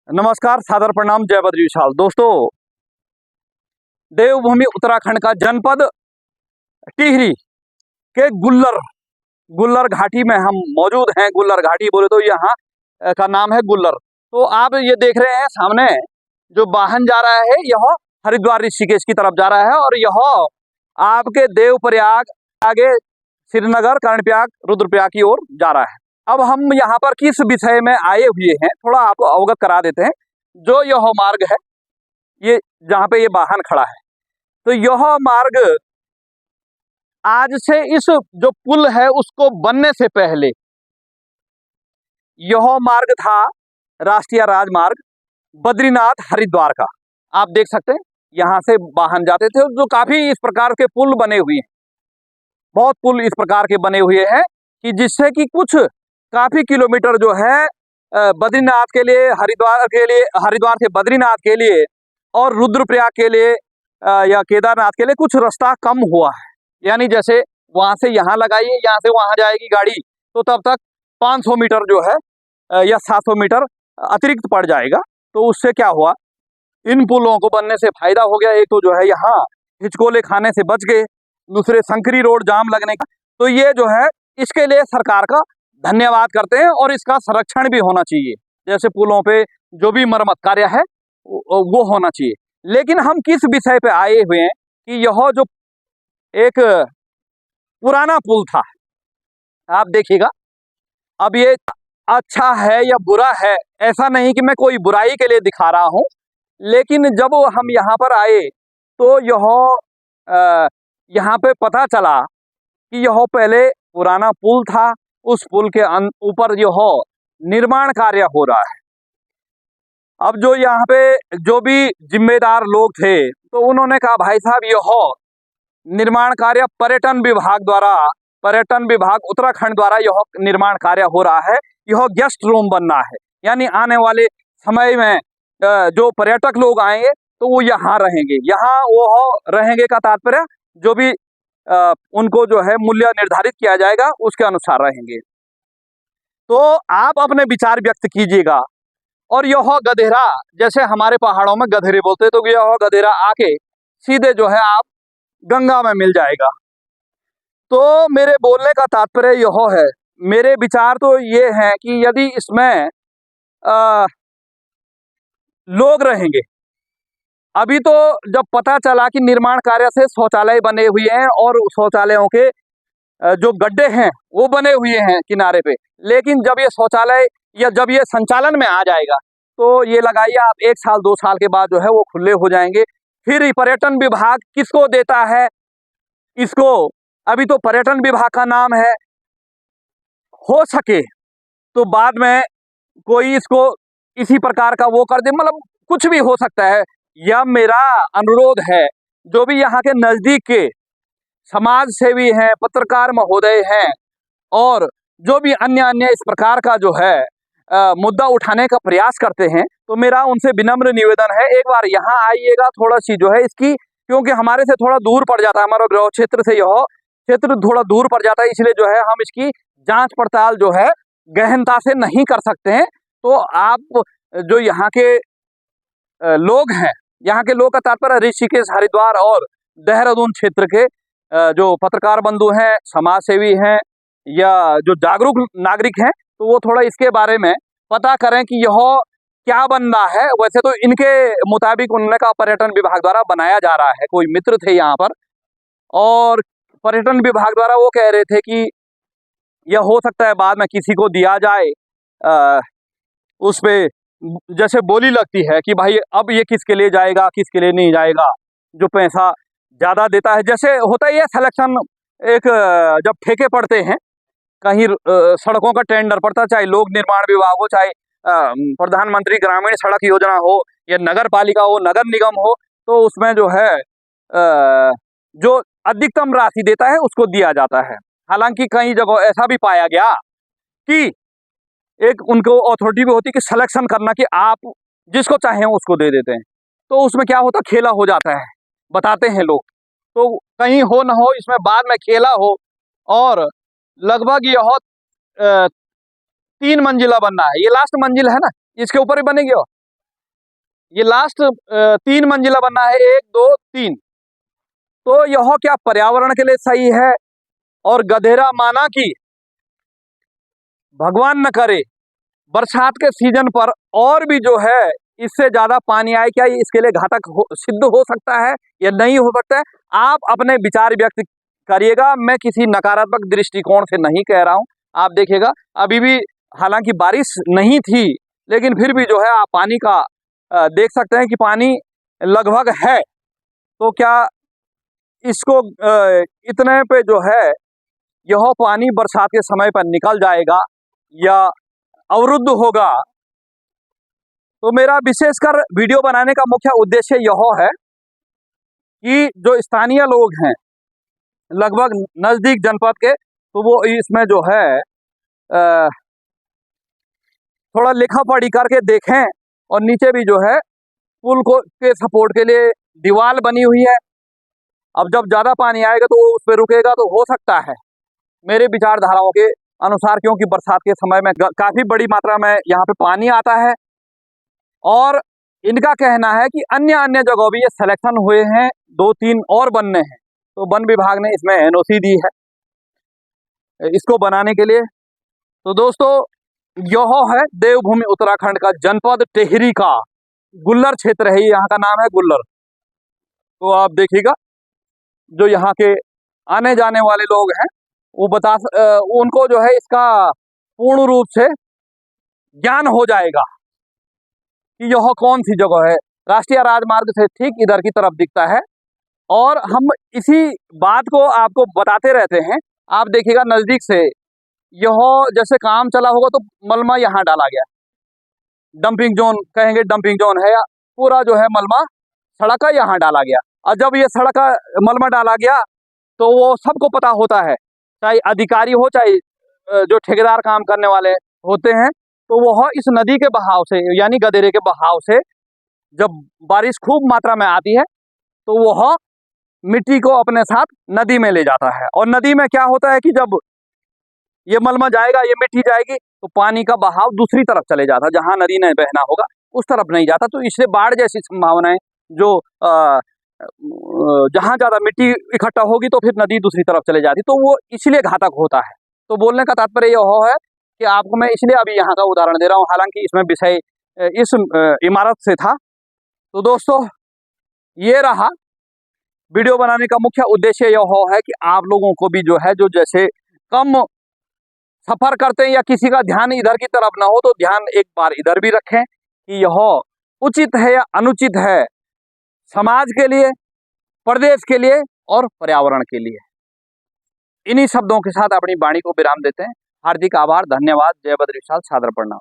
नमस्कार, सादर प्रणाम, जय बद्री विशाल। दोस्तों, देवभूमि उत्तराखंड का जनपद टिहरी के गुल्लर गुल्लर घाटी में हम मौजूद हैं। गुल्लर घाटी बोले तो यहाँ का नाम है गुल्लर। तो आप ये देख रहे हैं सामने जो वाहन जा रहा है, यह हरिद्वार ऋषिकेश की तरफ जा रहा है और यह आपके देवप्रयाग आगे श्रीनगर, कर्णप्रयाग, रुद्रप्रयाग की ओर जा रहा है। अब हम यहाँ पर किस विषय में आए हुए हैं थोड़ा आपको अवगत करा देते हैं। जो यह मार्ग है, ये जहाँ पे ये वाहन खड़ा है, तो यह मार्ग आज से इस जो पुल है उसको बनने से पहले यह मार्ग था राष्ट्रीय राजमार्ग बद्रीनाथ हरिद्वार का। आप देख सकते हैं यहाँ से वाहन जाते थे। जो काफी इस प्रकार के पुल बने हुए हैं, बहुत पुल इस प्रकार के बने हुए हैं कि जिससे कि कुछ काफी किलोमीटर जो है बद्रीनाथ के लिए, हरिद्वार से बद्रीनाथ के लिए और रुद्रप्रयाग के लिए या केदारनाथ के लिए कुछ रास्ता कम हुआ है। यानी जैसे वहां से यहाँ लगाइए, यहाँ से वहां जाएगी गाड़ी, तो तब तक 500 मीटर जो है या 700 मीटर अतिरिक्त पड़ जाएगा। तो उससे क्या हुआ, इन पुलों को बनने से फायदा हो गया। एक तो जो है यहाँ हिचकोले खाने से बच गए, दूसरे संकरी रोड जाम लगने का। तो ये जो है इसके लिए सरकार का धन्यवाद करते हैं और इसका संरक्षण भी होना चाहिए। जैसे पुलों पे जो भी मरम्मत कार्य है वो होना चाहिए। लेकिन हम किस विषय पे आए हुए हैं कि यह जो एक पुराना पुल था, आप देखिएगा। अब ये अच्छा है या बुरा है, ऐसा नहीं कि मैं कोई बुराई के लिए दिखा रहा हूं, लेकिन जब हम यहाँ पर आए तो यहाँ पे पता चला कि यह पहले पुराना पुल था। उस पुल के ऊपर यह निर्माण कार्य हो रहा है। अब जो यहाँ पे जो भी जिम्मेदार लोग थे तो उन्होंने कहा, भाई साहब, यह निर्माण कार्य पर्यटन विभाग उत्तराखंड द्वारा यह निर्माण कार्य हो रहा है। यह गेस्ट रूम बनना है, यानी आने वाले समय में जो पर्यटक लोग आएंगे तो वो यहाँ रहेंगे। यहाँ वो रहेंगे का तात्पर्य जो भी उनको जो है मूल्य निर्धारित किया जाएगा उसके अनुसार रहेंगे। तो आप अपने विचार व्यक्त कीजिएगा। और यह गधेरा, जैसे हमारे पहाड़ों में गधेरे बोलते, तो यह गधेरा आके सीधे जो है आप गंगा में मिल जाएगा। तो मेरे बोलने का तात्पर्य यह है, मेरे विचार तो ये हैं कि यदि इसमें लोग रहेंगे, अभी तो जब पता चला कि निर्माण कार्य से शौचालय बने हुए हैं और शौचालयों के जो गड्ढे हैं वो बने हुए हैं किनारे पे, लेकिन जब ये शौचालय या जब ये संचालन में आ जाएगा तो ये लगाइए आप 1 साल 2 साल के बाद जो है वो खुले हो जाएंगे। फिर पर्यटन विभाग किसको देता है इसको, अभी तो पर्यटन विभाग का नाम है। हो सके तो बाद में कोई इसको इसी प्रकार का वो कर दे, मतलब कुछ भी हो सकता है। यह मेरा अनुरोध है, जो भी यहाँ के नजदीक के समाज सेवी हैं, पत्रकार महोदय हैं और जो भी अन्य इस प्रकार का जो है मुद्दा उठाने का प्रयास करते हैं, तो मेरा उनसे विनम्र निवेदन है, एक बार यहाँ आइएगा। थोड़ा सी जो है इसकी, क्योंकि हमारे से थोड़ा दूर पड़ जाता है, हमारा गृह क्षेत्र से यह क्षेत्र थोड़ा दूर पड़ जाता है, इसलिए जो है हम इसकी जांच पड़ताल जो है गहनता से नहीं कर सकते हैं। तो आप जो यहाँ के लोग हैं, यहाँ के लोग का तात्पर्य ऋषिकेश, हरिद्वार और देहरादून क्षेत्र के जो पत्रकार बंधु हैं, समाज सेवी हैं या जो जागरूक नागरिक हैं, तो वो थोड़ा इसके बारे में पता करें कि यह क्या बन रहा है। वैसे तो इनके मुताबिक उन्होंने कहा पर्यटन विभाग द्वारा बनाया जा रहा है। कोई मित्र थे यहाँ पर और पर्यटन विभाग द्वारा वो कह रहे थे कि यह हो सकता है बाद में किसी को दिया जाए। उस पे जैसे बोली लगती है कि भाई अब ये किसके लिए जाएगा, किसके लिए नहीं जाएगा, जो पैसा ज्यादा देता है। जैसे होता ही है सिलेक्शन, एक जब ठेके पड़ते हैं कहीं सड़कों का टेंडर पड़ता, चाहे लोक निर्माण विभाग हो, चाहे प्रधानमंत्री ग्रामीण सड़क योजना हो या नगर पालिका हो, नगर निगम हो, तो उसमें जो है जो अधिकतम राशि देता है उसको दिया जाता है। हालांकि कई जगह ऐसा भी पाया गया कि एक उनको अथॉरिटी भी होती है कि सिलेक्शन करना कि आप जिसको चाहें उसको दे देते हैं। तो उसमें क्या होता, खेला हो जाता है, बताते हैं लोग। तो कहीं हो ना हो, इसमें बाद में खेला हो और लगभग यह 3 मंजिला बनना है। ये लास्ट मंजिल है ना, इसके ऊपर ही बनेगी। ये लास्ट 3 मंजिला बनना है, 1 2 3। तो यह क्या पर्यावरण के लिए सही है? और गधेरा माना कि भगवान न करे बरसात के सीजन पर और भी जो है इससे ज्यादा पानी आए, क्या ये इसके लिए घातक सिद्ध हो सकता है या नहीं हो सकता है? आप अपने विचार व्यक्त करिएगा। मैं किसी नकारात्मक दृष्टिकोण से नहीं कह रहा हूं। आप देखिएगा अभी भी हालांकि बारिश नहीं थी, लेकिन फिर भी जो है आप पानी का देख सकते हैं कि पानी लगभग है। तो क्या इसको इतने पे जो है यह पानी बरसात के समय पर निकल जाएगा या अवरुद्ध होगा? तो मेरा विशेषकर वीडियो बनाने का मुख्य उद्देश्य यह है कि जो स्थानीय लोग हैं लगभग नजदीक जनपद के, तो वो इसमें जो है थोड़ा लिखा पढ़ी करके देखें। और नीचे भी जो है पुल को के सपोर्ट के लिए दीवार बनी हुई है। अब जब ज्यादा पानी आएगा तो वो उस पर रुकेगा, तो हो सकता है मेरे विचारधाराओं के अनुसार, क्योंकि बरसात के समय में काफी बड़ी मात्रा में यहाँ पे पानी आता है। और इनका कहना है कि अन्य अन्य जगहों भी ये सिलेक्शन हुए हैं, 2-3 और बनने हैं। तो वन विभाग ने इसमें एनओसी दी है इसको बनाने के लिए। तो दोस्तों यह है देवभूमि उत्तराखंड का जनपद टिहरी का गुल्लर क्षेत्र है, यहाँ का नाम है गुल्लर। तो आप देखिएगा जो यहाँ के आने जाने वाले लोग हैं वो उनको जो है इसका पूर्ण रूप से ज्ञान हो जाएगा कि यह कौन सी जगह है। राष्ट्रीय राजमार्ग से ठीक इधर की तरफ दिखता है और हम इसी बात को आपको बताते रहते हैं। आप देखिएगा नजदीक से यह जैसे काम चला होगा तो मलमा यहाँ डाला गया, डंपिंग जोन कहेंगे, डंपिंग जोन है, या पूरा जो है मलमा सड़क का यहाँ डाला गया। और जब ये सड़क का मलमा डाला गया तो वो सबको पता होता है, चाहे अधिकारी हो चाहे जो ठेकेदार काम करने वाले होते हैं, तो वह इस नदी के बहाव से यानी गधेरे के बहाव से जब बारिश खूब मात्रा में आती है तो वह मिट्टी को अपने साथ नदी में ले जाता है। और नदी में क्या होता है कि जब ये मलमा जाएगा, ये मिट्टी जाएगी, तो पानी का बहाव दूसरी तरफ चले जाता है, जहां नदी ने बहना होगा उस तरफ नहीं जाता। तो इससे बाढ़ जैसी संभावनाएं जो जहां ज्यादा मिट्टी इकट्ठा होगी तो फिर नदी दूसरी तरफ चले जाती, तो वो इसलिए घातक होता है। तो बोलने का तात्पर्य यह है कि आपको मैं इसलिए अभी यहाँ का उदाहरण दे रहा हूँ, हालांकि इसमें विषय इस इमारत से था। तो दोस्तों ये रहा वीडियो बनाने का मुख्य उद्देश्य यह है कि आप लोगों को भी जो है जो जैसे कम सफर करते हैं या किसी का ध्यान इधर की तरफ ना हो, तो ध्यान एक बार इधर भी रखें कि यह उचित है या अनुचित है समाज के लिए, प्रदेश के लिए और पर्यावरण के लिए। इन्हीं शब्दों के साथ अपनी वाणी को विराम देते हैं। हार्दिक आभार, धन्यवाद, जय बद्र विशाल, सादर प्रणाम।